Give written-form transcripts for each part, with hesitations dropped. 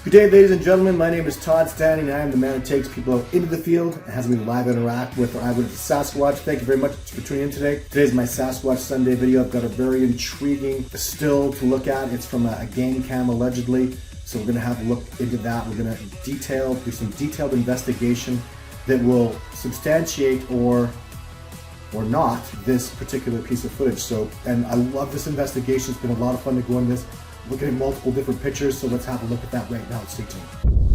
Good day, ladies and gentlemen. My name is Todd Stanley, and I am the man who takes people out into the field and has them live interact with or eyewitness Sasquatch. Thank you very much for tuning in today. Today's my Sasquatch Sunday video. I've got a very intriguing still to look at. It's from a game cam, allegedly. So we're going to have a look into that. We're going to do some detailed investigation that will substantiate or not this particular piece of footage. So, and I love this investigation. It's been a lot of fun to go on this. Looking at multiple different pictures, so let's have a look at that right now. Stay tuned.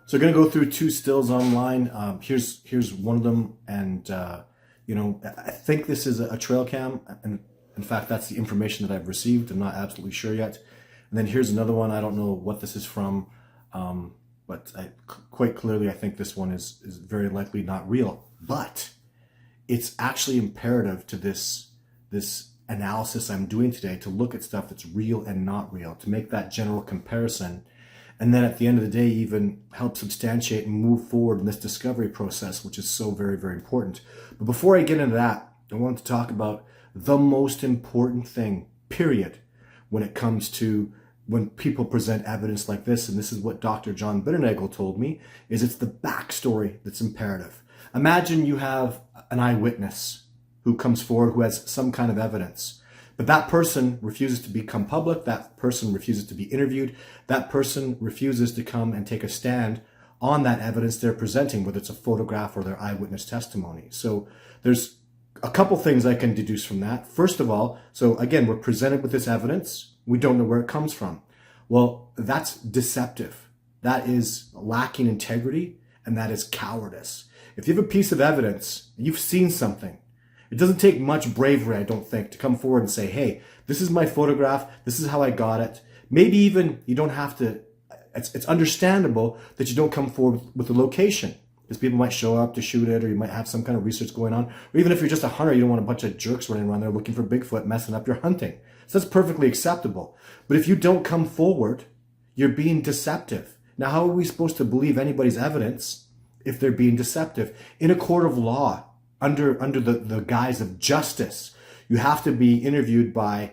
So we're going to go through two stills online. Here's one of them, and I think this is a trail cam, and in fact that's the information that I've received. I'm not absolutely sure yet. And then here's another one. I don't know what this is from, but quite clearly I think this one is very likely not real. But it's actually imperative to this analysis I'm doing today to look at stuff that's real and not real, to make that general comparison. And then at the end of the day, even help substantiate and move forward in this discovery process, which is so very, very important. But before I get into that, I want to talk about the most important thing, period, when it comes to when people present evidence like this. And this is what Dr. John Bitternagel told me, is it's the backstory that's imperative. Imagine you have an eyewitness who comes forward who has some kind of evidence. But that person refuses to become public, that person refuses to be interviewed, that person refuses to come and take a stand on that evidence they're presenting, whether it's a photograph or their eyewitness testimony. So there's a couple things I can deduce from that. First of all, so again, we're presented with this evidence, we don't know where it comes from. Well, that's deceptive. That is lacking integrity, and that is cowardice. If you have a piece of evidence, you've seen something, it doesn't take much bravery, I don't think, to come forward and say, hey, this is my photograph, this is how I got it. Maybe even you don't have to, it's understandable that you don't come forward with the location, because people might show up to shoot it, or you might have some kind of research going on. Or even if you're just a hunter, you don't want a bunch of jerks running around there looking for Bigfoot, messing up your hunting. So that's perfectly acceptable. But if you don't come forward, you're being deceptive. Now, how are we supposed to believe anybody's evidence if they're being deceptive? In a court of law, under the guise of justice, you have to be interviewed by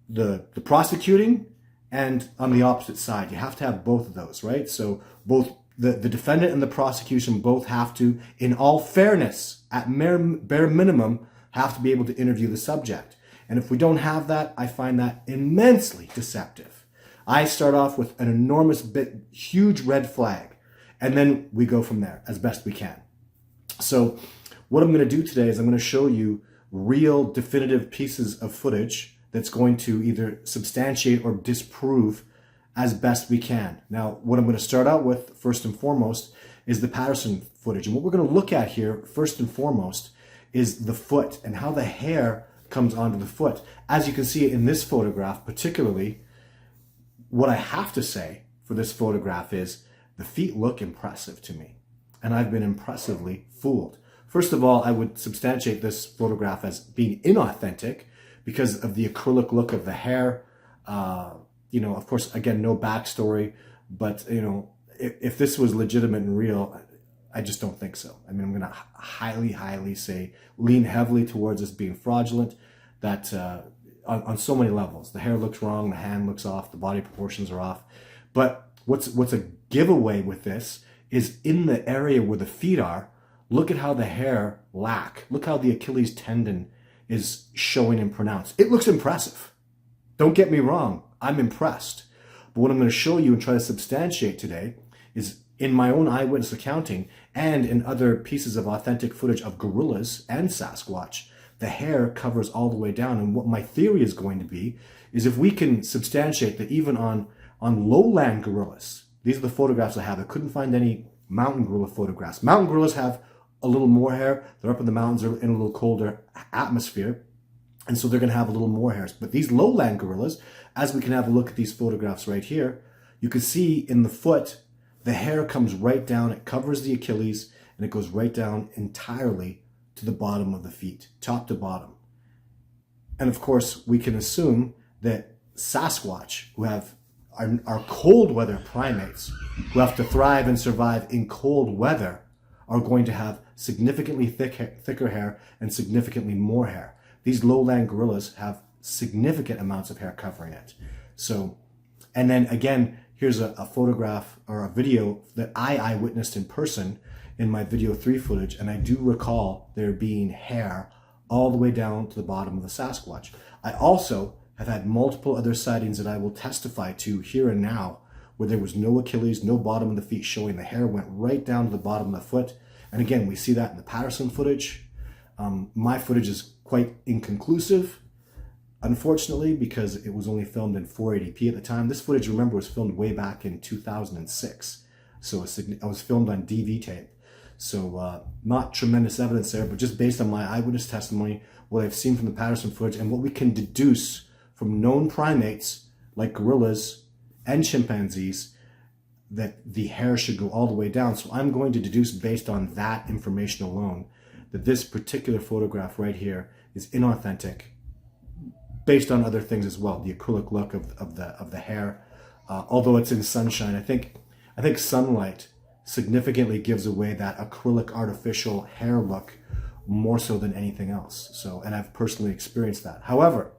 the prosecuting and on the opposite side. You have to have both of those, right? So both the defendant and the prosecution both have to, in all fairness, at bare minimum, have to be able to interview the subject. And if we don't have that, I find that immensely deceptive. I start off with an enormous huge red flag, and then we go from there as best we can. So what I'm going to do today is I'm going to show you real definitive pieces of footage that's going to either substantiate or disprove as best we can. Now, what I'm going to start out with, first and foremost, is the Patterson footage. And what we're going to look at here, first and foremost, is the foot and how the hair comes onto the foot. As you can see in this photograph, particularly, what I have to say for this photograph is the feet look impressive to me. And I've been impressively fooled. First of all, I would substantiate this photograph as being inauthentic because of the acrylic look of the hair. Of course, again, no backstory, but, if this was legitimate and real, I just don't think so. I mean, I'm going to highly say, lean heavily towards this being fraudulent, that on so many levels. The hair looks wrong, the hand looks off, the body proportions are off. But what's a giveaway with this is in the area where the feet are, look at how the hair lack. Look how the Achilles tendon is showing and pronounced. It looks impressive. Don't get me wrong. I'm impressed. But what I'm going to show you and try to substantiate today is in my own eyewitness accounting and in other pieces of authentic footage of gorillas and Sasquatch, the hair covers all the way down. And what my theory is going to be is if we can substantiate that even on lowland gorillas, these are the photographs I have. I couldn't find any mountain gorilla photographs. Mountain gorillas have a little more hair. They're up in the mountains, they're in a little colder atmosphere, and so they're going to have a little more hairs. But these lowland gorillas, as we can have a look at these photographs right here, you can see in the foot, the hair comes right down, it covers the Achilles, and it goes right down entirely to the bottom of the feet, top to bottom. And of course, we can assume that Sasquatch, who are cold weather primates, who have to thrive and survive in cold weather, are going to have significantly thicker hair and significantly more hair. These lowland gorillas have significant amounts of hair covering it. So, and then again, here's a photograph or a video that I eyewitnessed in person in my video 3 footage, and I do recall there being hair all the way down to the bottom of the Sasquatch. I also have had multiple other sightings that I will testify to here and now, where there was no Achilles, no bottom of the feet showing. The hair went right down to the bottom of the foot. And again, we see that in the Patterson footage. My footage is quite inconclusive, unfortunately, because it was only filmed in 480p at the time. This footage, remember, was filmed way back in 2006. So it was filmed on DV tape. So not tremendous evidence there, but just based on my eyewitness testimony, what I've seen from the Patterson footage, and what we can deduce from known primates like gorillas and chimpanzees, that the hair should go all the way down. So I'm going to deduce based on that information alone that this particular photograph right here is inauthentic, based on other things as well. The acrylic look of the hair, although it's in sunshine, I think sunlight significantly gives away that acrylic artificial hair look more so than anything else. So, and I've personally experienced that. However,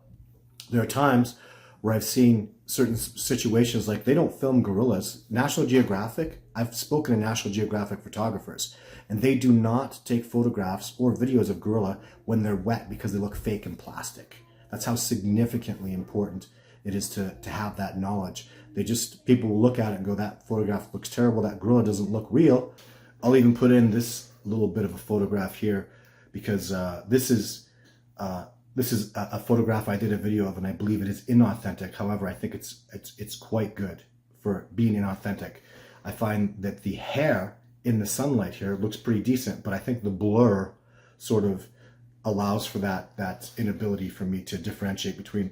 there are times where I've seen certain situations, like they don't film gorillas. National Geographic, I've spoken to National Geographic photographers, and they do not take photographs or videos of gorilla when they're wet because they look fake and plastic. That's how significantly important it is to have that knowledge. People will look at it and go, that photograph looks terrible, that gorilla doesn't look real. I'll even put in this little bit of a photograph here, because this is a photograph I did a video of, and I believe it is inauthentic. However, I think it's quite good for being inauthentic. I find that the hair in the sunlight here looks pretty decent, but I think the blur sort of allows for that inability for me to differentiate between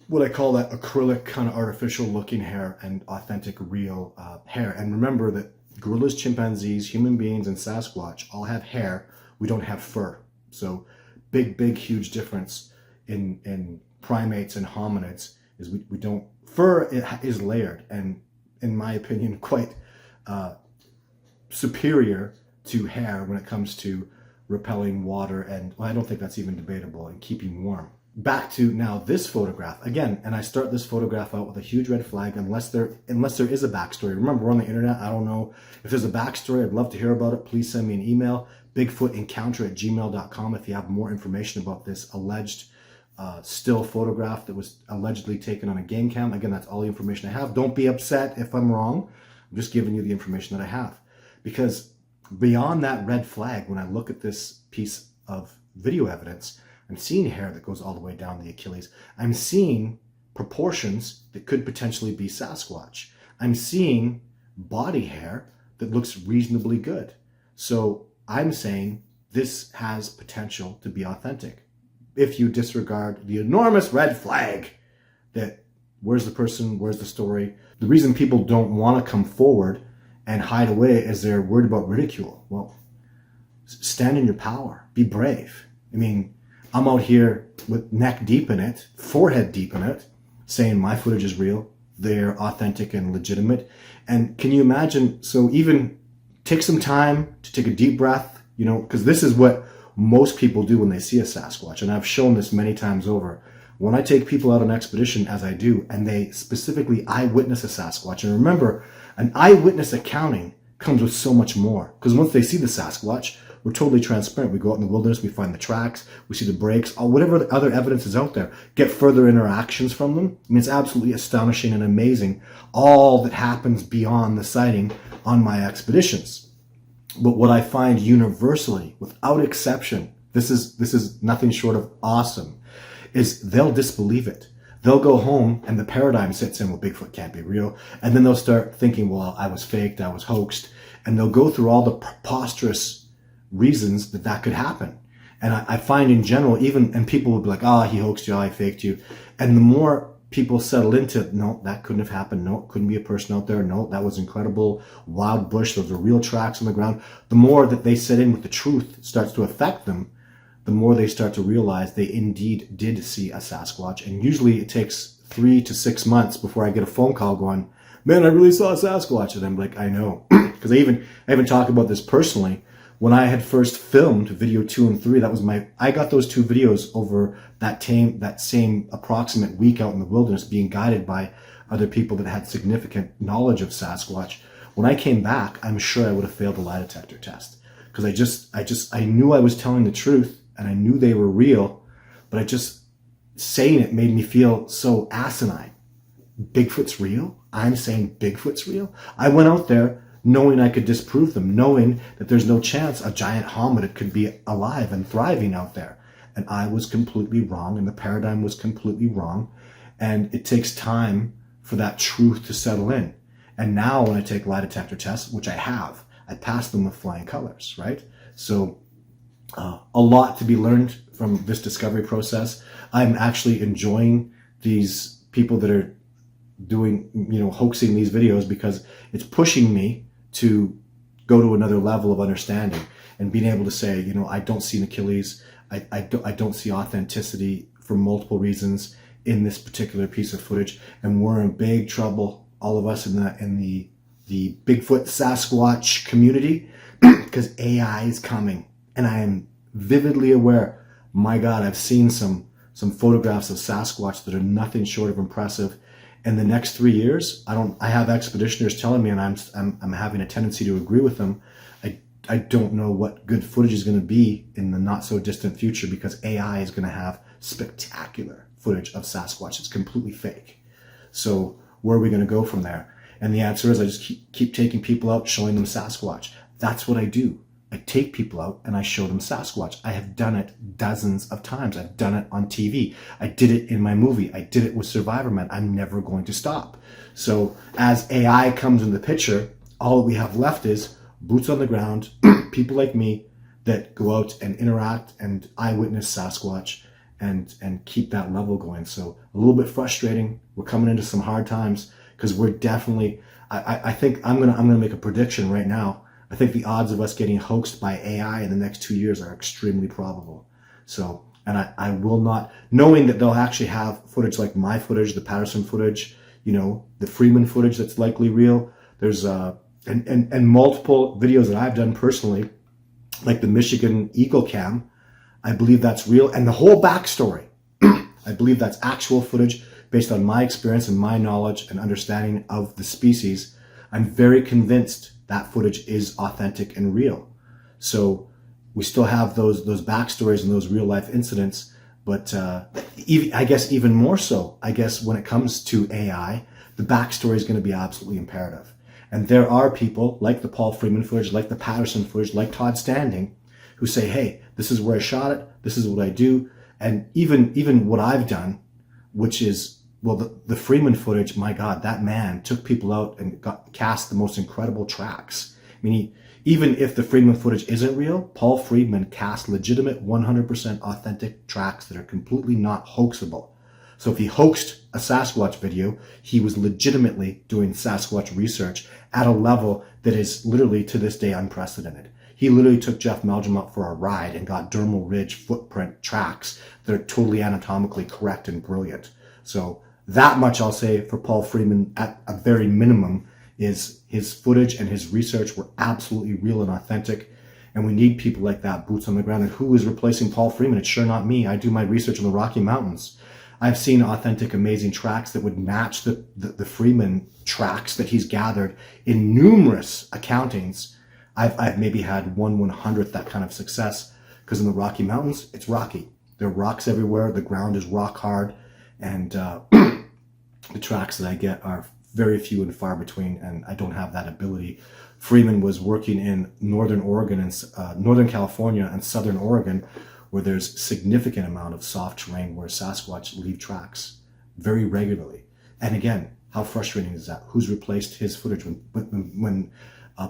what I call that acrylic kind of artificial looking hair and authentic real hair. And remember that gorillas, chimpanzees, human beings, and Sasquatch all have hair. We don't have fur. So big, huge difference in primates and hominids is we don't, fur is layered, and in my opinion, quite superior to hair when it comes to repelling water, and well, I don't think that's even debatable, and keeping warm. Back to now this photograph again, and I start this photograph out with a huge red flag unless there is a backstory. Remember, we're on the internet. I don't know if there's a backstory. I'd love to hear about it. Please send me an email, bigfootencounter@gmail.com, if you have more information about this alleged still photograph that was allegedly taken on a game cam. Again, that's all the information I have. Don't be upset if I'm wrong. I'm just giving you the information that I have, because beyond that red flag, when I look at this piece of video evidence, I'm seeing hair that goes all the way down the Achilles. I'm seeing proportions that could potentially be Sasquatch. I'm seeing body hair that looks reasonably good. So I'm saying this has potential to be authentic. If you disregard the enormous red flag that where's the person, where's the story? The reason people don't want to come forward and hide away is they're worried about ridicule. Well, stand in your power. Be brave. I mean, I'm out here with neck deep in it, forehead deep in it, saying my footage is real, they're authentic and legitimate. And can you imagine, so even take some time to take a deep breath, because this is what most people do when they see a Sasquatch. And I've shown this many times over. When I take people out on expedition, as I do, and they specifically eyewitness a Sasquatch, and remember, an eyewitness accounting comes with so much more, because once they see the Sasquatch, we're totally transparent. We go out in the wilderness, we find the tracks, we see the breaks, whatever the other evidence is out there, get further interactions from them. I mean, it's absolutely astonishing and amazing, all that happens beyond the sighting on my expeditions. But what I find universally, without exception, this is nothing short of awesome, is they'll disbelieve it. They'll go home and the paradigm sits in, well, Bigfoot can't be real. And then they'll start thinking, well, I was faked, I was hoaxed. And they'll go through all the preposterous reasons that that could happen. And I find in general, even, and people will be like, oh, he hoaxed you, oh, I faked you. And the more people settle into, no, that couldn't have happened. No, it couldn't be a person out there. No, that was incredible. Wild bush. Those are real tracks on the ground. The more that they set in with the truth starts to affect them, the more they start to realize they indeed did see a Sasquatch. And usually it takes 3 to 6 months before I get a phone call going, man, I really saw a Sasquatch. And I'm like, I know. Because I even talk about this personally. When I had first filmed video 2 and 3, I got those 2 videos over that same approximate week out in the wilderness, being guided by other people that had significant knowledge of Sasquatch. When I came back, I'm sure I would have failed the lie detector test, because I knew I was telling the truth and I knew they were real, but saying it made me feel so asinine. Bigfoot's real? I'm saying Bigfoot's real? I went out there knowing I could disprove them, knowing that there's no chance a giant hominid could be alive and thriving out there. And I was completely wrong, and the paradigm was completely wrong. And it takes time for that truth to settle in. And now when I take lie detector tests, which I pass them with flying colors, right? So a lot to be learned from this discovery process. I'm actually enjoying these people that are doing, hoaxing these videos, because it's pushing me to go to another level of understanding and being able to say, I don't see an Achilles. I don't see authenticity for multiple reasons in this particular piece of footage. And we're in big trouble, all of us in the Bigfoot Sasquatch community, because AI is coming. And I am vividly aware, my God, I've seen some photographs of Sasquatch that are nothing short of impressive. In the next 3 years, I have expeditioners telling me, and I'm having a tendency to agree with them, I don't know what good footage is going to be in the not so distant future, because AI is going to have spectacular footage of Sasquatch. It's completely fake. So where are we going to go from there? And the answer is, I just keep taking people out, showing them Sasquatch. That's what I do. I take people out and I show them Sasquatch. I have done it dozens of times. I've done it on TV. I did it in my movie. I did it with Survivor Man. I'm never going to stop. So as AI comes in the picture, all we have left is boots on the ground, people like me that go out and interact and eyewitness Sasquatch and keep that level going. So a little bit frustrating. We're coming into some hard times, because we're definitely, I think I'm gonna make a prediction right now. I think the odds of us getting hoaxed by AI in the next 2 years are extremely probable. So, and I will not, knowing that they'll actually have footage like my footage, the Patterson footage, the Freeman footage that's likely real. There's and multiple videos that I've done personally, like the Michigan Eagle Cam. I believe that's real, and the whole backstory. I believe that's actual footage based on my experience and my knowledge and understanding of the species. I'm very convinced that footage is authentic and real. So we still have those backstories and those real life incidents, but I guess even more so, when it comes to AI, the backstory is going to be absolutely imperative. And there are people like the Paul Freeman footage, like the Patterson footage, like Todd Standing, who say, hey, this is where I shot it, this is what I do. And even what I've done, which is, well, the Freeman footage, my God, that man took people out and cast the most incredible tracks. I mean, even if the Freeman footage isn't real, Paul Freeman cast legitimate 100% authentic tracks that are completely not hoaxable. So if he hoaxed a Sasquatch video, he was legitimately doing Sasquatch research at a level that is literally to this day unprecedented. He literally took Jeff Meldrum out for a ride and got dermal ridge footprint tracks that are totally anatomically correct and brilliant. So that much I'll say for Paul Freeman, at a very minimum, is his footage and his research were absolutely real and authentic. And we need people like that, boots on the ground. And who is replacing Paul Freeman? It's sure not me. I do my research in the Rocky Mountains. I've seen authentic, amazing tracks that would match the Freeman tracks that he's gathered in numerous accountings. I've maybe had 1/100th that kind of success, because in the Rocky Mountains, it's rocky. There are rocks everywhere. The ground is rock hard. And the tracks that I get are very few and far between, and I don't have that ability. Freeman was working in Northern Oregon and Northern California and Southern Oregon, where there's significant amount of soft terrain where Sasquatch leave tracks very regularly. And again, how frustrating is that? Who's replaced his footage when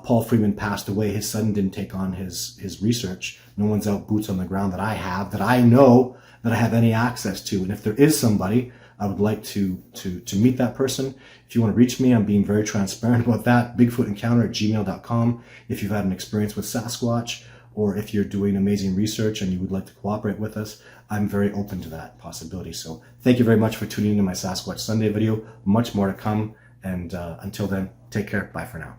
Paul Freeman passed away. His son didn't take on his research. No one's out boots on the ground that I know, that I have any access to. And if there is somebody, I would like to meet that person. If you want to reach me, I'm being very transparent about that. BigfootEncounter@gmail.com. If you've had an experience with Sasquatch, or if you're doing amazing research and you would like to cooperate with us, I'm very open to that possibility. So thank you very much for tuning into my Sasquatch Sunday video. Much more to come. And until then, take care. Bye for now.